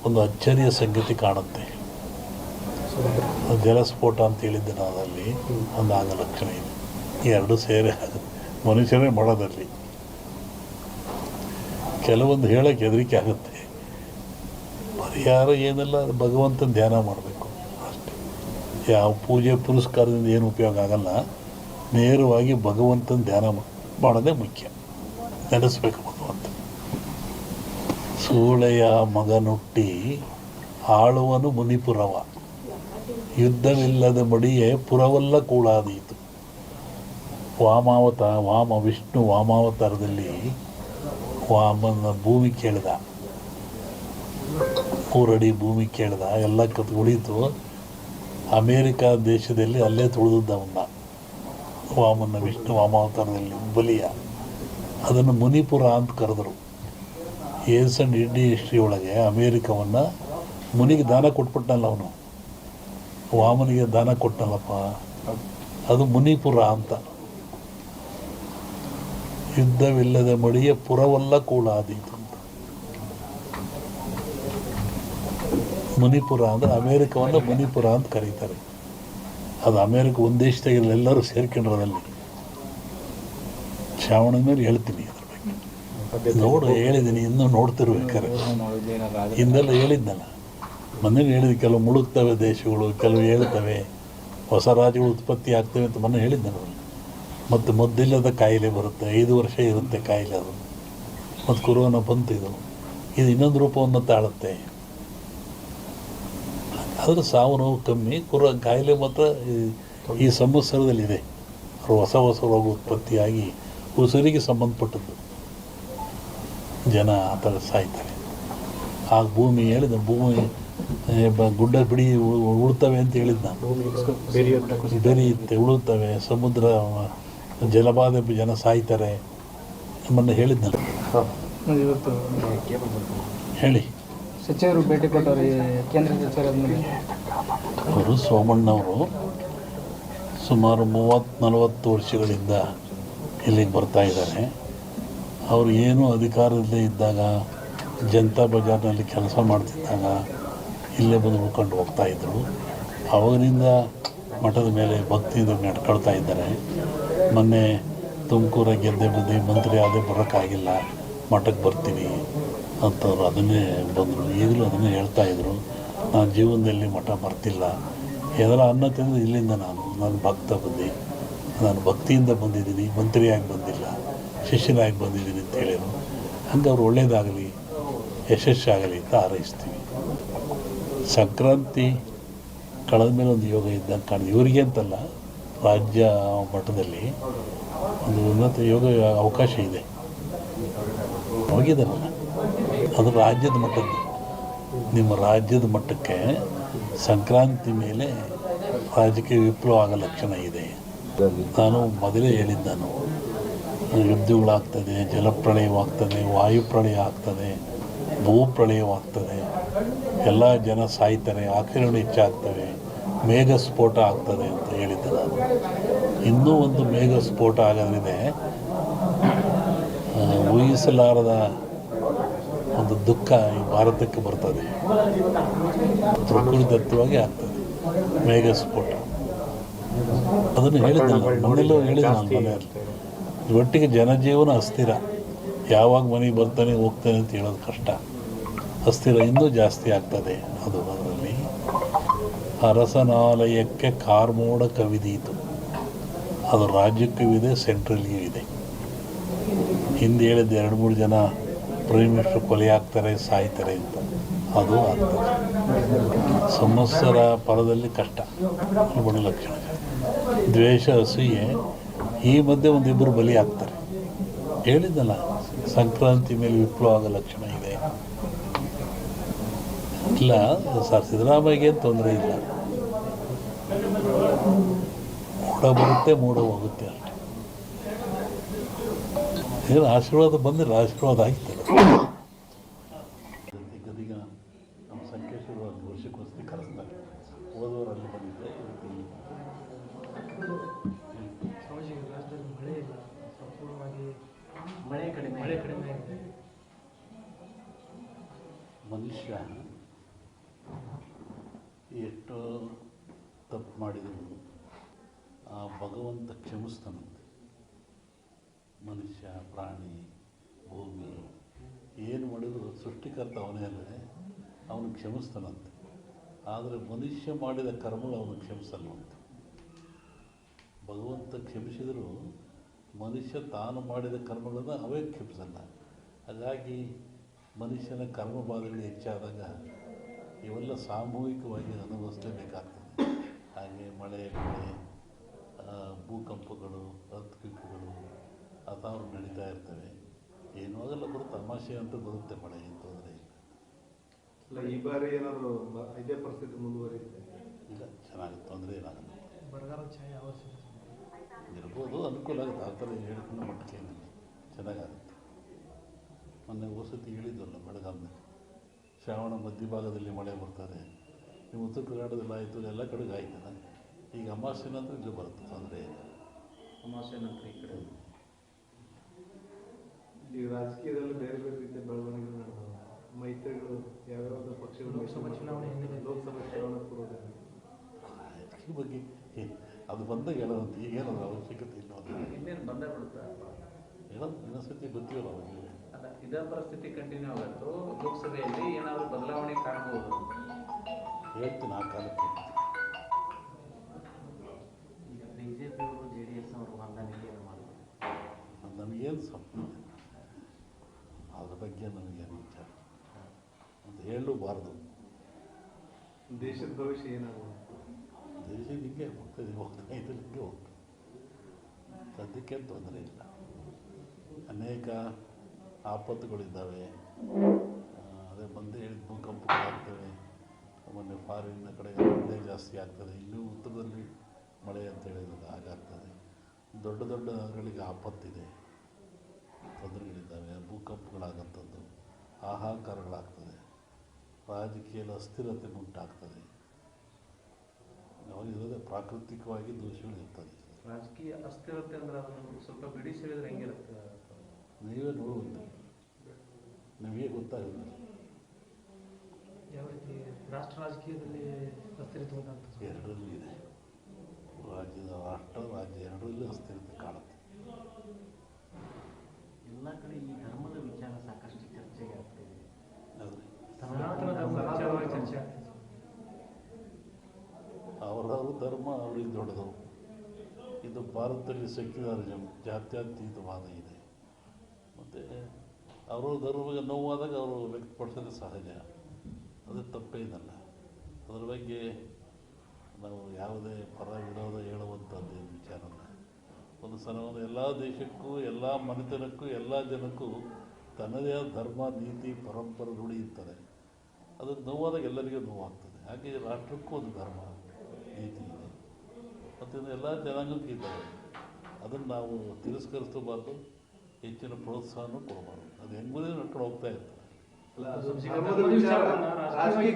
ಒಂದು ಅಚ್ಚರಿಯ ಸಂಗತಿ ಕಾಣುತ್ತೆ. ಜಲಸ್ಫೋಟ ಅಂತ ಹೇಳಿದ್ದೆ ನಾನು, ಅಲ್ಲಿ ಒಂದು ಆಗ ಲಕ್ಷಣ ಇದೆ. ಈ ಎರಡು ಸೇರಿ ಮನುಷ್ಯರೇ ಮಾಡೋದಲ್ಲಿ ಕೆಲವೊಂದು ಹೇಳೋಕ್ಕೆ ಹೆದರಿಕೆ ಆಗುತ್ತೆ. ಪರಿಹಾರ ಏನೆಲ್ಲ ಭಗವಂತನ ಧ್ಯಾನ ಮಾಡಬೇಕು ಅಷ್ಟೇ. ಯಾವ ಪೂಜೆ ಪುರಸ್ಕಾರದಿಂದ ಏನು ಉಪಯೋಗ ಆಗಲ್ಲ. ನೇರವಾಗಿ ಭಗವಂತನ ಧ್ಯಾನ ಮಾಡೋದೇ ಮುಖ್ಯ. ನೆನೆಸ್ಬೇಕು ಭಗವಂತ. ಸೂಳೆಯ ಮಗನುಟ್ಟಿ ಆಳುವನು ಮುನಿಪುರವ, ಯುದ್ಧವಿಲ್ಲದ ಮಡಿಯೇ ಪುರವಲ್ಲ ಕೂಳಾದೀತು. ವಿಷ್ಣು ವಾಮಾವತಾರದಲ್ಲಿ ವಾಮನ ಭೂಮಿ ಕೇಳಿದ, 3 ಅಡಿ ಭೂಮಿ ಕೇಳಿದ, ಎಲ್ಲ ಉಳಿತು. ಅಮೇರಿಕಾ ದೇಶದಲ್ಲಿ ಅಲ್ಲೇ ತುಳಿದವನ್ನ ವಾಮನ ವಿಷ್ಣು ವಾಮಾವತಾರದಲ್ಲಿ ಬಲಿಯ, ಅದನ್ನು ಮುನಿಪುರ ಅಂತ ಕರೆದರು. ಏನ್ಸಂಡ್ ಇಂಡಿ ಹಿಸ್ಟ್ರಿ ಒಳಗೆ ಅಮೇರಿಕವನ್ನು ಮುನಿಗೆ ದಾನ ಕೊಟ್ಬಿಟ್ಟನಲ್ಲ ಅವನು, ವಾಮನಿಗೆ ದಾನ ಕೊಟ್ಟನಲ್ಲಪ್ಪ, ಅದು ಮುನಿಪುರ ಅಂತ. ಯುದ್ಧವಿಲ್ಲದ ಮಡಿಯ ಪುರವಲ್ಲ ಕೂಳಾದೀತು ಅಂತ. ಮುನಿಪುರ ಅಂದರೆ ಅಮೇರಿಕವನ್ನು ಮುನಿಪುರ ಅಂತ ಕರೀತಾರೆ. ಅದು ಅಮೇರಿಕ ಒಂದು ದೇಶದಾಗಿಲ್ಲ, ಎಲ್ಲರೂ ಸೇರ್ಕೊಂಡ್ರದಲ್ಲಿ. ಶ್ರಾವಣದ ಮೇಲೆ ಹೇಳ್ತೀನಿ ಅದ್ರ ಬಗ್ಗೆ. ಹೇಳಿದ್ದೀನಿ, ಇನ್ನೂ ನೋಡ್ತಿರ್ಬೇಕಾರೆ. ಹಿಂದೆಲ್ಲ ಹೇಳಿದ್ನಲ್ಲ, ಮೊನ್ನೆ ಹೇಳಿದ ಕೆಲವು ಮುಳುಗ್ತವೆ ದೇಶಗಳು, ಕೆಲವು ಹೇಳ್ತವೆ, ಹೊಸ ರಾಜ್ಯಗಳು ಉತ್ಪತ್ತಿ ಆಗ್ತವೆ ಅಂತ ಮೊನ್ನೆ ಹೇಳಿದ್ನಲ್ಲ. ಮತ್ತು ಮದ್ದಿಲ್ಲದ ಕಾಯಿಲೆ ಬರುತ್ತೆ, 5 ವರ್ಷ ಇರುತ್ತೆ ಕಾಯಿಲೆ ಅದು. ಮತ್ತು ಕೊರೋನಾ ಬಂತು, ಇದು ಇನ್ನೊಂದು ರೂಪವನ್ನು ತಾಳುತ್ತೆ. ಆದರೆ ಸಾವು ನೋವು ಕಮ್ಮಿ, ಕಾಯಿಲೆ ಮಾತ್ರ ಈ ಸಂವತ್ಸರದಲ್ಲಿದೆ. ಹೊಸ ರೋಗ ಉತ್ಪತ್ತಿಯಾಗಿ ಉಸಿರಿಗೆ ಸಂಬಂಧಪಟ್ಟದ್ದು ಜನ ಆ ಥರ ಸಾಯ್ತಾರೆ. ಆ ಭೂಮಿ ಹೇಳಿದ, ಭೂಮಿ ಗುಡ್ಡ ಬಿಡಿ ಉಳ್ತವೆ ಅಂತ ಹೇಳಿದ್ದು ನಾನು. ಬೆರೆಯುತ್ತೆ, ಉಳುತ್ತವೆ, ಸಮುದ್ರ ಜಲಬಾಧೆ ಜನ ಸಾಯ್ತಾರೆ ನಮ್ಮನ್ನು ಹೇಳಿದ್ನಲ್ಲ. ಹೇಳಿ. ಸಚಿವರು ಭೇಟಿ ಕೊಟ್ಟವರು ಕೇಂದ್ರ ಸಚಿವರು ಅವರು ಸೋಮಣ್ಣವರು ಸುಮಾರು 30-40 ವರ್ಷಗಳಿಂದ ಇಲ್ಲಿಗೆ ಬರ್ತಾ ಇದ್ದಾರೆ. ಅವರು ಏನೂ ಅಧಿಕಾರದಲ್ಲೇ ಇದ್ದಾಗ, ಜನತಾ ಬಜಾರ್ನಲ್ಲಿ ಕೆಲಸ ಮಾಡ್ತಿದ್ದಾಗ ಇಲ್ಲೇ ಬಂದು ಉಳ್ಕೊಂಡು ಹೋಗ್ತಾಯಿದ್ರು. ಅವರಿಂದ ಮಠದ ಮೇಲೆ ಭಕ್ತಿಯಿಂದ ನಡ್ಕೊಳ್ತಾ ಇದ್ದಾರೆ. ಮೊನ್ನೆ ತುಮಕೂರ ಗೆದ್ದೆ ಮಂತ್ರಿ ಆದೇ ಬರೋಕ್ಕಾಗಿಲ್ಲ, ಮಠಕ್ಕೆ ಬರ್ತೀನಿ ಅಂತವ್ರು ಅದನ್ನೇ ಬಂದರು. ಈಗಲೂ ಅದನ್ನೇ ಹೇಳ್ತಾಯಿದ್ರು, ನಾನು ಜೀವನದಲ್ಲಿ ಮಠ ಬರ್ತಿಲ್ಲ, ಏನಾರ ಅನ್ನ ತಿಂದು ಇಲ್ಲಿಂದ ನಾನು ಭಕ್ತ ಬಂದು, ನಾನು ಭಕ್ತಿಯಿಂದ ಬಂದಿದ್ದೀನಿ, ಮಂತ್ರಿಯಾಗಿ ಬಂದಿಲ್ಲ, ಶಿಷ್ಯನಾಗಿ ಬಂದಿದ್ದೀನಿ ಅಂತ ಹೇಳಿದರು. ಹಂಗೆ ಅವ್ರು ಒಳ್ಳೆಯದಾಗಲಿ, ಯಶಸ್ಸಾಗಲಿ ಅಂತ ಹಾರೈಸ್ತೀವಿ. ಸಂಕ್ರಾಂತಿ ಕಳೆದ ಮೇಲೆ ಒಂದು ಯೋಗ ಇದ್ದಂಗೆ ಕಾಣಿದೆ. ಇವರಿಗೆ ಅಂತಲ್ಲ, ರಾಜ್ಯ ಮಟ್ಟದಲ್ಲಿ ಒಂದು ಉನ್ನತ ಯೋಗ ಅವಕಾಶ ಇದೆ. ಹೋಗಿದ್ದಾರಲ್ಲ, ಅದು ರಾಜ್ಯದ ಮಟ್ಟದ್ದು. ನಿಮ್ಮ ರಾಜ್ಯದ ಮಟ್ಟಕ್ಕೆ ಸಂಕ್ರಾಂತಿ ಮೇಲೆ ರಾಜಕೀಯ ವಿಪ್ಲವ ಆಗೋ ಲಕ್ಷಣ ಇದೆ. ನಾನು ಮೊದಲೇ ಹೇಳಿದ್ದೆ, ಯುದ್ಧಗಳಾಗ್ತದೆ, ಜಲಪ್ರಳಯವಾಗ್ತದೆ, ವಾಯುಪ್ರಳಯ ಆಗ್ತದೆ, ಭೂಪ್ರಳಯವಾಗ್ತದೆ, ಎಲ್ಲ ಜನ ಸಾಯ್ತಾರೆ, ಆಕ್ರಮಣ ಹೆಚ್ಚಾಗ್ತವೆ, ಮೇಘ ಸ್ಫೋಟ ಆಗ್ತದೆ ಅಂತ ಹೇಳಿದ್ದೆ ನಾನು. ಇನ್ನೂ ಒಂದು ಮೇಘ ಸ್ಫೋಟ ಆಗೋದ್ರಿದೆ, ಊಹಿಸಲಾರದ ಒಂದು ದುಃಖ ಈ ಭಾರತಕ್ಕೆ ಬರ್ತದೆ. ಪ್ರಕೃತಿದತ್ತವಾಗಿ ಆಗ್ತದೆ ಮೇಘ ಸ್ಫೋಟ. ಅದನ್ನು ಹೇಳಿದ್ದೆ ಮನೆಯಲ್ಲೂ ಹೇಳಿದ್ದೆ ನಾನು ಮನೆಯಲ್ಲಿ. ಒಟ್ಟಿಗೆ ಜನಜೀವನ ಅಸ್ಥಿರ, ಯಾವಾಗ ಮನೆಗೆ ಬರ್ತಾನೆ ಹೋಗ್ತಾನೆ ಅಂತ ಹೇಳೋದು ಕಷ್ಟ. ಅಸ್ಥಿರ ಇನ್ನೂ ಜಾಸ್ತಿ ಆಗ್ತದೆ. ಅದರಲ್ಲಿ ಅರಸನಾಲಯಕ್ಕೆ ಕಾರ್ಮೋಡ ಕವಿದೀತು. ಅದು ರಾಜ್ಯಕ್ಕೂ ಇದೆ, ಸೆಂಟ್ರಲ್ಗೂ ಇದೆ. ಹಿಂದೆ ಹೇಳಿದ್ದು 2-3 ಜನ ಪ್ರೈಮ್ ಮಿನಿಸ್ಟರ್ ಕೊಲೆ ಆಗ್ತಾರೆ, ಸಾಯ್ತಾರೆ ಅಂತ, ಅದು ಆಗ್ತದೆ. ಸಂವತ್ಸರ ಪರದಲ್ಲಿ ಕಷ್ಟ, ಬಡ ಲಕ್ಷಣ. ದ್ವೇಷ, ಅಸೂಯೆ, ಈ ಮಧ್ಯೆ 1-2 ಬಲಿ ಆಗ್ತಾರೆ. ಹೇಳಿದ್ದಲ್ಲ, ಸಂಕ್ರಾಂತಿ ಮೇಲೆ ವಿಪ್ಲವ ಆಗೋ ಲಕ್ಷಣ ಇದೆ. ಇಲ್ಲ ಸರ್, ಸಿದ್ದರಾಮಯ್ಯಗೆ ತೊಂದರೆ ಇಲ್ಲ, ಮೂಡ ಬರುತ್ತೆ, ಮೂಡ ಹೋಗುತ್ತೆ ಅಷ್ಟೆ. ಏನು ಆಶೀರ್ವಾದ ಬಂದಿಲ್ಲ, ಆಶೀರ್ವಾದ ಆಗ್ತದೆ. ಈಗ ನಮ್ಮ ಸಂಕೇಶ್ವರವಾಗಿ ವರ್ಷಕ್ಕೋಸ್ಕರ ಕರೆಸ್ತಾರೆ. ಹೋದವರಲ್ಲಿ ಬಂದಿದ್ದೆ, ಮಳೆ ಕಡಿಮೆ ಆಗಿದೆ. ಮನುಷ್ಯ ಎಷ್ಟು ತಪ್ಪು ಮಾಡಿದ್ರು ಆ ಭಗವಂತ ಕ್ಷಮಿಸ್ತಾನಂತೆ. ಮನುಷ್ಯ, ಪ್ರಾಣಿ, ಭೂಮಿ ಏನು ಮಾಡಿದ್ರು ಸೃಷ್ಟಿಕರ್ತ ಅವನೇ ಅಲ್ಲದೆ ಅವನು ಕ್ಷಮಿಸ್ತಾನಂತೆ. ಆದರೆ ಮನುಷ್ಯ ಮಾಡಿದ ಕರ್ಮಗಳು ಅವನು ಕ್ಷಮಿಸಲ್ವಂತೆ. ಭಗವಂತ ಕ್ಷಮಿಸಿದರೂ ಮನುಷ್ಯ ತಾನು ಮಾಡಿದ ಕರ್ಮಗಳನ್ನು ಅವೇ ಕ್ಷಮಿಸಲ್ಲ. ಹಾಗಾಗಿ ಮನುಷ್ಯನ ಕರ್ಮಬಾಧೆಗಳು ಹೆಚ್ಚಾದಾಗ ಇವೆಲ್ಲ ಸಾಮೂಹಿಕವಾಗಿ ಅನುಭವಿಸಲೇಬೇಕಾಗ್ತದೆ. ಹಾಗೆ ಮಳೆ ಬೆಳೆ, ಭೂಕಂಪಗಳು, ಅರ್ಥಕ್ವಿಕ್ಗಳು ಅಥಾವ್ರು ನಡೀತಾ ಇರ್ತವೆ. ಏನೂ ಆಗಲ್ಲ, ಬರುತ್ತೆ, ತಮಾಷೆ ಅಂತ ಬರುತ್ತೆ, ಮಳೆ ಏನು ತೊಂದರೆ ಇಲ್ಲ. ಅಲ್ಲ, ಈ ಬಾರಿ ಏನಾದರೂ ಇದೇ ಪರಿಸ್ಥಿತಿ ಮುಂದುವರಿಯುತ್ತೆ? ಇಲ್ಲ, ಚೆನ್ನಾಗಿ ತೊಂದರೆ ಏನಾಗಲ್ಲ. ಬರಗಾಲ ಛಾಯೆ ಅವಶ್ಯ ಇರ್ಬೋದು, ಅನುಕೂಲ ಆಗುತ್ತೆ. ಆ ಥರ ಹೇಳ್ಕೊಂಡು ಮಟ್ಟಕ್ಕೆ ಏನಿಲ್ಲ, ಚೆನ್ನಾಗಾಗುತ್ತೆ. ಮೊನ್ನೆ ವಸತಿ ಹೇಳಿದ್ವಲ್ಲ, ಬೆಳಗಾವಿನಲ್ಲಿ ಶ್ರಾವಣ ಮಧ್ಯಭಾಗದಲ್ಲಿ ಮಳೆ ಬರ್ತಾರೆ. ನೀವು ಉತ್ತರ ಕರ್ನಾಟಕದಲ್ಲಿ ಆಯಿತು, ಎಲ್ಲ ಕಡೆಗೆ ಆಯ್ತಲ್ಲ. ಈಗ ಅಮಾವಾಸ್ಯೆ ನಂತರ ಇದು ಬರುತ್ತೆ, ತೊಂದರೆ ಇಲ್ಲ. ಅಮಾವಾಸ್ಯೆ ನಂತರ ಈ ಕಡೆ ಈಗ ರಾಜಕೀಯದಲ್ಲಿ ಬೇರೆ ಬೇರೆ ರೀತಿಯ ಬೆಳವಣಿಗೆಗಳು ನಡೆದವು. ಮೈತ್ರಿಗಳು ಯಾವ್ಯಾವ ಪಕ್ಷಗಳು ಲೋಕಸಭಾ ಚುನಾವಣೆ ಪೂರ್ವದಲ್ಲಿ ಈ ಬಗ್ಗೆ ಅದು ಬಂದಾಗ ಹೇಳೋದಂತ ಈಗೇನದು ಅವಶ್ಯಕತೆ ಇಲ್ಲ. ಇನ್ನೇನು ಬಂದೇ ಬಿಡುತ್ತೆ ಹೇಳೋದು ಇನ್ನೊಂದ್ಸತಿ ಗೊತ್ತಿಲ್ಲ ಅವಾಗ. ಅಲ್ಲ, ಇದೇ ಪರಿಸ್ಥಿತಿ ಕಂಟಿನ್ಯೂ ಆಗುತ್ತೋ ಲೋಕಸಭೆಯಲ್ಲಿ ಏನಾದರೂ ಬದಲಾವಣೆ ಕಾಣಬಹುದು? ಹೇಳ್ತೀನಿ ಆ ಕಾಲಕ್ಕೆ. ಈಗ ಬಿಜೆಪಿಯವರು JDS ಅವರು ಹೊಂದಾಣಿಕೆ ಮಾಡ್ತಾರೆ. ನಮಗೇನು ಸಂಬಂಧ, ಅದ್ರ ಬಗ್ಗೆ ನಮಗೇನು ವಿಚಾರ ಅಂತ ಹೇಳಲೂಬಾರ್ದು. ದೇಶದ ಭವಿಷ್ಯ ಏನಾಗುತ್ತೆ? ದೇಶ ಹಿಂಗೆ ಹೋಗ್ತದೆ, ಹಿಂಗೆ ಹೋಗ್ತದೆ. ಸದ್ಯಕ್ಕೆ ತೊಂದರೆ ಇಲ್ಲ. ಅನೇಕ ಆಪತ್ತುಗಳಿದ್ದಾವೆ. ಅದೇ ಬಂದೇ ಹೇಳಿದ ಭೂಕಂಪಗಳಾಗ್ತವೆ. ಮೊನ್ನೆ ಫಾರಿನ್ನ ಕಡೆ ಮಳೆ ಜಾಸ್ತಿ ಆಗ್ತದೆ. ಇನ್ನೂ ಉತ್ತರದಲ್ಲಿ ಮಳೆ ಅಂತ ಹೇಳಿದ್ರೆ ಹಾಗಾಗ್ತದೆ. ದೊಡ್ಡ ದೊಡ್ಡ ನಗರಗಳಿಗೆ ಆಪತ್ತಿದೆ, ತೊಂದರೆಗಳಿದ್ದಾವೆ, ಭೂಕಂಪಗಳಾಗಂಥದ್ದು, ಹಾಹಾಕಾರಗಳಾಗ್ತದೆ, ರಾಜಕೀಯದ ಅಸ್ಥಿರತೆ ಉಂಟಾಗ್ತದೆ. ಅವಾಗಿರೋದೇ ಪ್ರಾಕೃತಿಕವಾಗಿ ದೋಷಗಳು ಇರ್ತದೆ. ರಾಜಕೀಯ ಅಸ್ಥಿರತೆ ಅಂದ್ರೆ ಅದನ್ನು ಸ್ವಲ್ಪ ಬಿಡಿಸಿ ಹೇಳಿದ್ರೆ ಹೆಂಗಿರುತ್ತೆ? ನೀವೇ ನೋಡುವಂತೆ, ನಿಮಗೆ ಗೊತ್ತಾಗುತ್ತೆ. ಯಾವ ರೀತಿ ರಾಷ್ಟ್ರ ರಾಜಕೀಯದಲ್ಲಿ ಅಸ್ಥಿರತೆ ಉಂಟಂತ? ಎರಡರಲ್ಲೂ ಇದೆ. ರಾಷ್ಟ್ರ ರಾಜ್ಯ ಎರಡರಲ್ಲೂ ಅಸ್ಥಿರತೆ ಕಾಣುತ್ತೆ. ಎಲ್ಲ ಕಡೆ ಈ ಧರ್ಮದ ವಿಚಾರ ಸಾಕಷ್ಟು ಚರ್ಚೆಗೆ ಆಗ್ತಿದೆ. ಆದರೆ ಸನಾತನ ಧರ್ಮ ವಿಚಾರವಾಗಿ ಚರ್ಚೆ ಆಗ್ತದೆ. ಅವರವ್ರ ಧರ್ಮ ಅವ್ರಿಗೆ ದೊಡ್ಡದು. ಇದು ಭಾರತದಲ್ಲಿ ಸೆಕ್ಯುಲರಿಸಮ್, ಜಾತ್ಯತೀತವಾದ ಇದೆ. ಮತ್ತು ಅವರ ಧರ್ಮಕ್ಕೆ ನೋವಾದಾಗ ಅವರು ವ್ಯಕ್ತಪಡಿಸೋದು ಸಹಜ, ಅದು ತಪ್ಪೇನಲ್ಲ. ಅದ್ರ ಬಗ್ಗೆ ನಾವು ಯಾವುದೇ ಪರ ವಿರೋಧ ಹೇಳುವಂಥದ್ದು ವಿಚಾರಲ್ಲ. ಒಂದು ಸಲ ಎಲ್ಲ ದೇಶಕ್ಕೂ, ಎಲ್ಲ ಮನೆತನಕ್ಕೂ, ಎಲ್ಲ ಜನಕ್ಕೂ ತನ್ನದೇ ಆದ ಧರ್ಮ, ನೀತಿ, ಪರಂಪರೆ ರೂಢಿ ಇರ್ತದೆ. ಅದು ನೋವಾದಾಗ ಎಲ್ಲರಿಗೂ ನೋವಾಗ್ತದೆ. ಹಾಗೆ ರಾಷ್ಟ್ರಕ್ಕೂ ಒಂದು ಧರ್ಮ, ನೀತಿ ಇದೆ ಮತ್ತು ಎಲ್ಲ ಜನಾಂಗಕ್ಕೂ ಇದ್ದಾವೆ. ಅದನ್ನು ನಾವು ತಿರಸ್ಕರಿಸಬಾರ್ದು, ಹೆಚ್ಚಿನ ಪ್ರೋತ್ಸಾಹನೂ ಕೊಡಬಾರ್ದು. ಅದು ಹೆಂಗೂ ನಡ್ಕೊಂಡು ಹೋಗ್ತಾ ಇರ್ತದೆ. ಧರ್ಮದ ವಿಚಾರ ರಾಜಕೀಯ